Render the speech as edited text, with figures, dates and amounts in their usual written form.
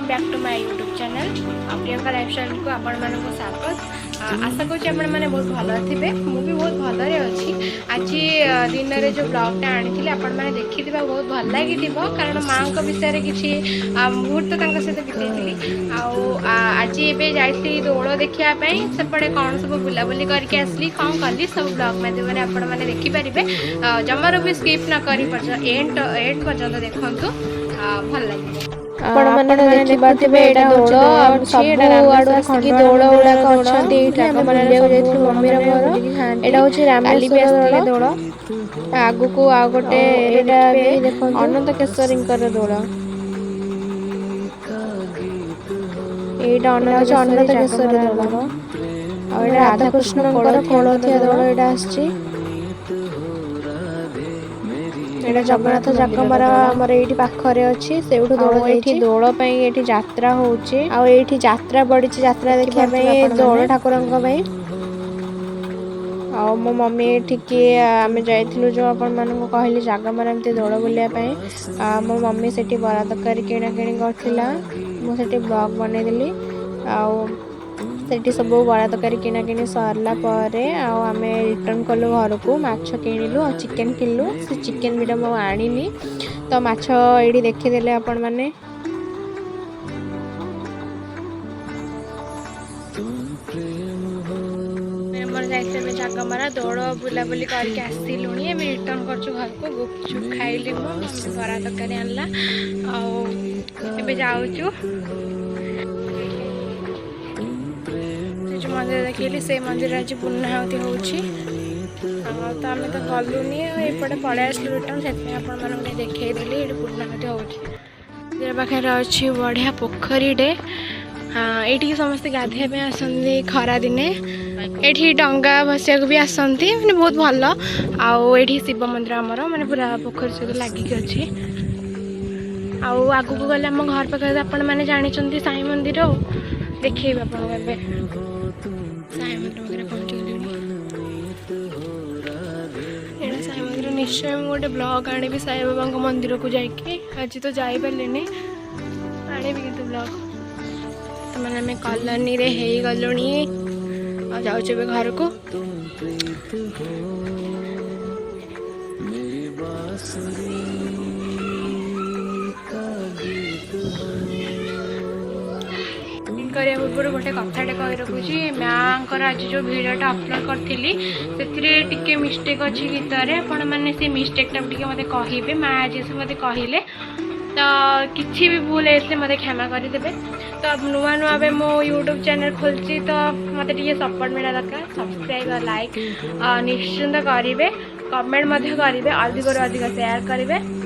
Welcome back to my YouTube channel Priyanka lifestyle को आपण मानक स्वागत। आशा करूँ आपण मैंने बहुत भल थे मुझे बहुत भलरे अच्छी आज दिन में जो ब्लॉगटा आनी आपण मैंने देखी बहुत भल लगी कारण माँ विषय किसी मुहूर्त सहित बिताई आज ए जाइली दौड़ देखापी सेपटे कौन सब बुलाबुली करके आसली कौन कली सब ब्लॉग माध्यम आपण मैंने देखिपारे जमार भी स्किप न कर एंड पर्यटन देखु भल लगे आपण माने देखिबाथिबे एटा दौड़ सब आडू आसिकी दौड़ गुड़ाक अच्छा ये आम बुलिया जाइलु मम्मीर मोर एटा हूँ रामेश्वर दौड़ आगु को आ गोटे एटा भी देखो अनंत केशरी दौड़ एटा अनंत केशरी दौड़ आ राधा कृष्ण कोलथिया दौड़ एटा आछि एटा जगन्नाथ जगमरा हमर एठी पाखरे अछि सेउठु दौड़ एठी दौड़ पई एठी यात्रा होउची आ एठी यात्रा पड़िची यात्रा देखिया पई दौड़ ठाकुरंक पई आ मो मम्मी एठी के आमे जाइथिलु जो अपन मन को कहली जगमरा एमते दौड़ बुलिया पई मो मम्मी सेठी बरा तकारी किणा किणी करथिला मो सेठी ब्लॉग बनै देली आ सेठी सब बड़ा तकारी किणा किणी सरला परे आमे रिटर्न कलु घर को माछ किणिलु और चिकेन किणलु से चिकेन बिटा मो आनिनी तो माछ एडी देखिदेले आपण माने हमर जाइसे जगमरा दौड़ बुलाबुली करके आसिलुणी एम रिटर्न करछु घर को गुपचुप खाइली मो मम्मी बरा तकारी आनला आ जाऊछु जो मंदिर देखिली से मंदिर आज पूर्णाहुति होउछि तो आम तो गलुनी एपटे पड़े आसलु रिटर्न से आपने देखे देली ये पूर्णाहुति होउछि पाखे अच्छी बढ़िया पोखरीटे ये समस्ते गाधे आसती खरा दिने ये डंगा बसिया भी आसती मैंने बहुत भल आठी शिव मंदिर आमर मैंने पूरा पोखरी सहित लगिक अच्छी आगू को गले आम घर पाखे आपण मैंने जानते साई मंदिर देखेबे आपको साई मंदिर पहुँच गए साई मंदिर निश्चय मुझे गोटे ब्लॉग आने साई बाबा मंदिर को जाकि आज तो जापारे आने कि ब्लॉग तो मैंने कॉलोनी रे हे गलुणी जाऊँ घर को करिया पूर्व गोटे कथाटे कही रखुची माँ आज जो भिडियोटा अपलोड करी से मिस्टेक अच्छी गीतर आपण मैंने से मिस्टेकटा मत कहे माँ आज से मत कहले तो किसी भी भूल है मत क्षमा करदे तो अब नुआ नुआ मो यूट्यूब चैनल खोलची तो मत सपोर्ट मिला दरकार सब्सक्राइब लाइक निश्चिंत करेंगे कमेंट करेंगे अधिक से अधिक शेयर करेंगे